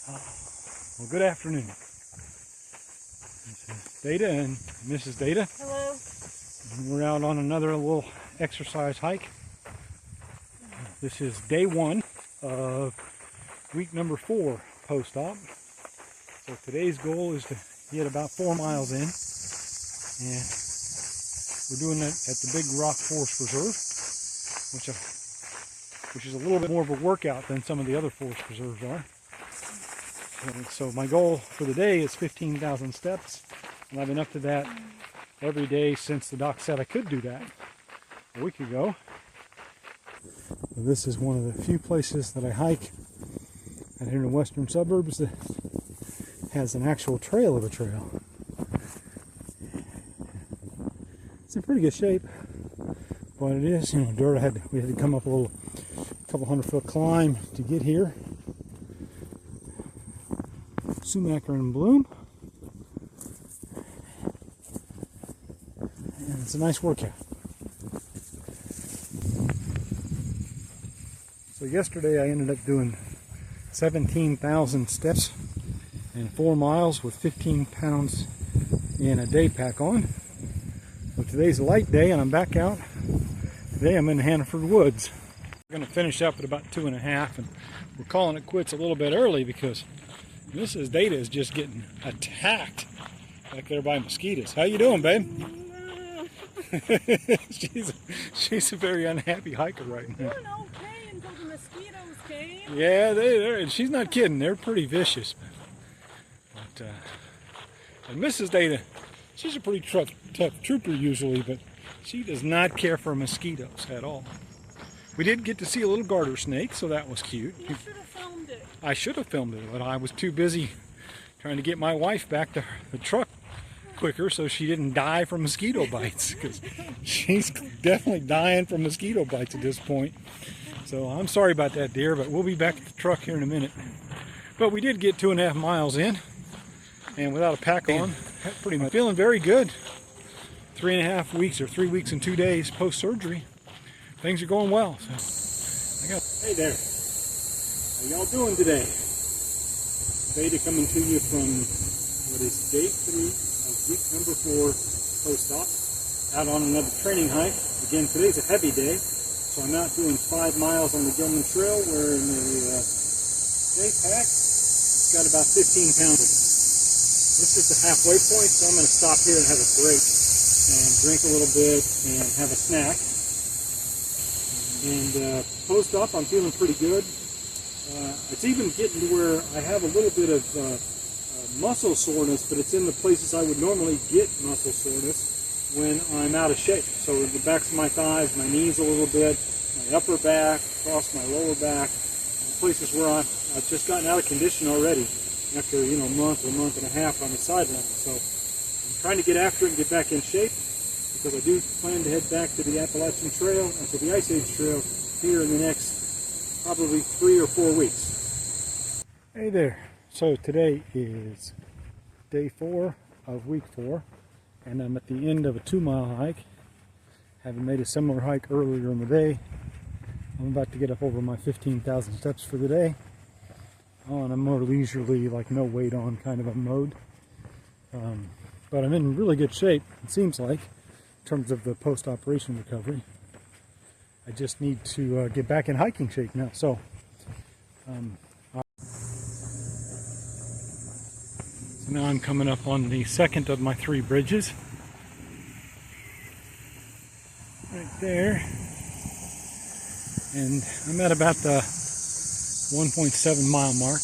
Well, good afternoon. This is Data and Mrs. Data. Hello. And we're out on another little exercise hike. This is day one of week number 4 post-op. So today's goal is to get about 4 miles in. And we're doing that at the Big Rock Forest Reserve, which is a little bit more of a workout than some of the other forest reserves are. So my goal for the day is 15,000 steps, and I've been up to that every day since the doc said I could do that a week ago. This is one of the few places that I hike out here in the western suburbs that has an actual trail of a trail. It's in pretty good shape, but it is, dirt. We had to come up a couple 100-foot climb to get here. Sumac are in bloom, and it's a nice workout. So yesterday I ended up doing 17,000 steps and 4 miles with 15 pounds in a day pack on. So today's a light day and I'm back out. Today I'm in Hannaford Woods. We're going to finish up at about 2.5, and we're calling it quits a little bit early because Mrs. Data is just getting attacked back there by mosquitoes. How you doing, babe? she's a very unhappy hiker right now. Doing okay until the mosquitoes came. Yeah, they're, and she's not kidding. They're pretty vicious. But and Mrs. Data, she's a pretty tough trooper usually, but she does not care for mosquitoes at all. We did get to see a little garter snake, so that was cute. You should have filmed it. I should have filmed it, but I was too busy trying to get my wife back to the truck quicker so she didn't die from mosquito bites, because she's definitely dying from mosquito bites at this point. So I'm sorry about that, dear, but we'll be back at the truck here in a minute. But we did get 2.5 miles in, and without a pack on, pretty much feeling very good. 3.5 weeks or 3 weeks and 2 days post-surgery. Things are going well. So hey there. How y'all doing today? Data coming to you from what is day 3 of week number 4 post-op. Out on another training hike. Again, today's a heavy day, so I'm out doing 5 miles on the Gilman Trail, where in the day pack, it's got about 15 pounds of it. This is the halfway point, so I'm going to stop here and have a break and drink a little bit and have a snack. And post-op, I'm feeling pretty good. It's even getting to where I have a little bit of muscle soreness, but it's in the places I would normally get muscle soreness when I'm out of shape. So the backs of my thighs, my knees a little bit, my upper back, across my lower back, places where I've just gotten out of condition already after a month and a half on the sideline. So I'm trying to get after it and get back in shape, because I do plan to head back to the Appalachian Trail and to the Ice Age Trail here in the next probably 3 or 4 weeks. Hey there. So today is day 4 of week 4, and I'm at the end of a 2-mile hike. Having made a similar hike earlier in the day, I'm about to get up over my 15,000 steps for the day on a more leisurely, like no weight on kind of a mode. But I'm in really good shape, it seems like, in terms of the post-operation recovery. I just need to get back in hiking shape now. So now I'm coming up on the second of my 3 bridges. Right there. And I'm at about the 1.7 mile mark.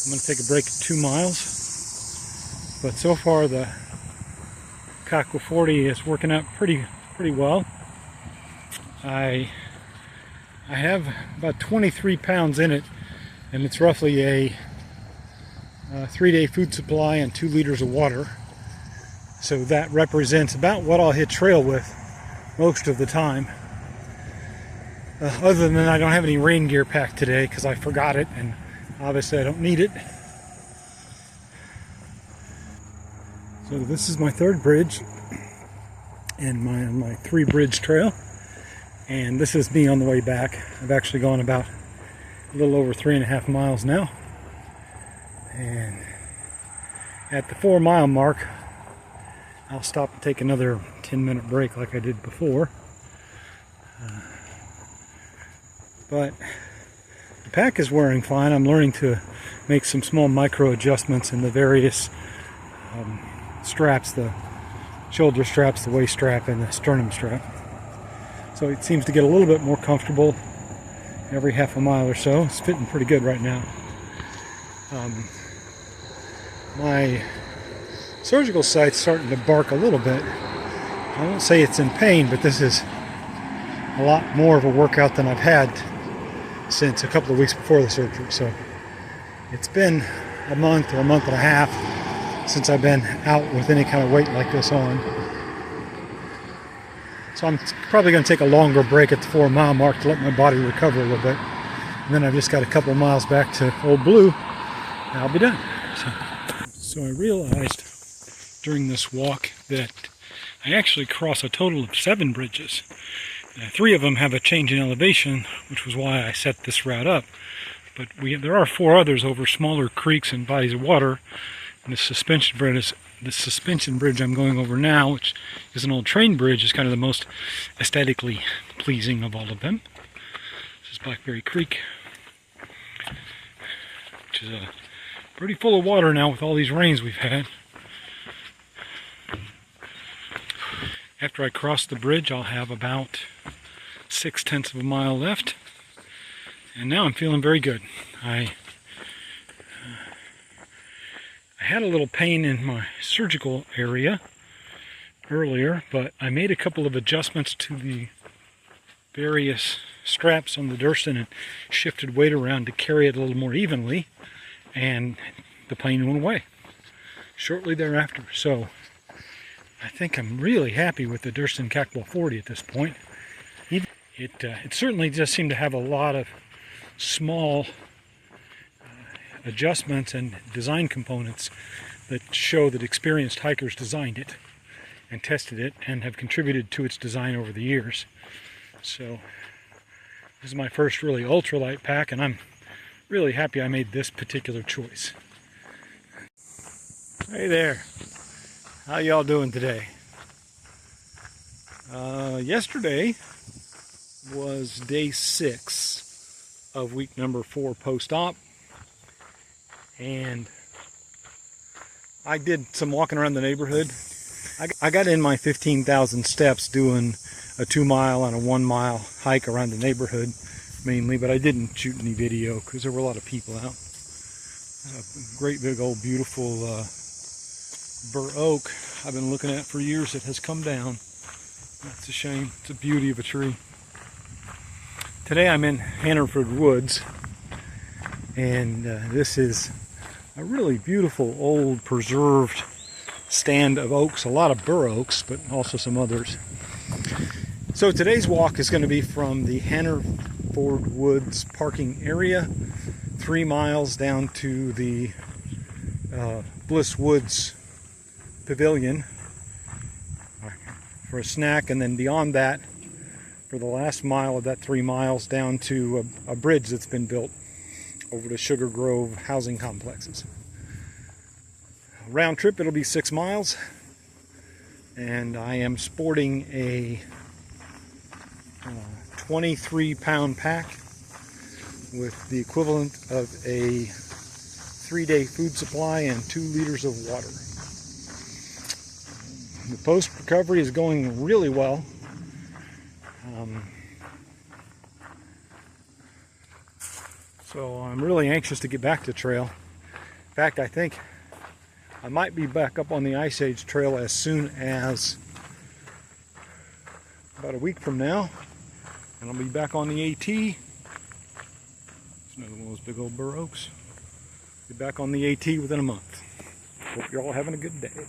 I'm going to take a break at 2 miles. But so far the Kakwa 40 is working out pretty well. I have about 23 pounds in it, and it's roughly a 3-day food supply and 2 liters of water. So that represents about what I'll hit trail with most of the time. Other than I don't have any rain gear packed today because I forgot it, and obviously I don't need it. So this is my 3rd bridge in my 3-bridge trail, and this is me on the way back. I've actually gone about a little over 3.5 miles now. And at the 4-mile mark, I'll stop and take another 10-minute break like I did before. But the pack is wearing fine. I'm learning to make some small micro adjustments in the various straps, the shoulder straps, the waist strap, and the sternum strap. So it seems to get a little bit more comfortable every half a mile or so. It's fitting pretty good right now. My surgical site's starting to bark a little bit. I won't say it's in pain, but this is a lot more of a workout than I've had since a couple of weeks before the surgery. So it's been a month or a month and a half since I've been out with any kind of weight like this on. So I'm probably going to take a longer break at the 4-mile mark to let my body recover a little bit. And then I've just got a couple of miles back to Old Blue, and I'll be done. So I realized during this walk that I actually cross a total of 7 bridges. 3 of them have a change in elevation, which was why I set this route up. But there are 4 others over smaller creeks and bodies of water. And the suspension bridge I'm going over now, which is an old train bridge, is kind of the most aesthetically pleasing of all of them. This is Blackberry Creek, which is pretty full of water now with all these rains we've had. After I cross the bridge, I'll have about 0.6 of a mile left, and now I'm feeling very good. I had a little pain in my surgical area earlier, but I made a couple of adjustments to the various straps on the Durston and shifted weight around to carry it a little more evenly, and the pain went away shortly thereafter. So I think I'm really happy with the Durston Kakwa 40 at this point. It certainly does seem to have a lot of small adjustments and design components that show that experienced hikers designed it and tested it and have contributed to its design over the years. So this is my first really ultralight pack, and I'm really happy I made this particular choice. Hey there, how y'all doing today? Yesterday was day 6 of week number 4 post-op, and I did some walking around the neighborhood. I got in my 15,000 steps doing a 2-mile and a 1-mile hike around the neighborhood mainly, but I didn't shoot any video because there were a lot of people out. A great big old beautiful bur oak I've been looking at for years that has come down. That's a shame. It's a beauty of a tree. Today I'm in Hannaford Woods, and this is a really beautiful old preserved stand of oaks, a lot of bur oaks, but also some others. So today's walk is going to be from the Hannaford Woods parking area, 3 miles down to the Bliss Woods Pavilion for a snack, and then beyond that, for the last mile of that 3 miles, down to a bridge that's been built over to Sugar Grove housing complexes. Round trip, it'll be 6 miles, and I am sporting a 23-pound pack with the equivalent of a 3-day food supply and 2 liters of water. The post-recovery is going really well. So I'm really anxious to get back to trail. In fact, I think I might be back up on the Ice Age Trail as soon as about a week from now, and I'll be back on the AT. It's another one of those big old bur oaks. Be back on the AT within a month. Hope you're all having a good day.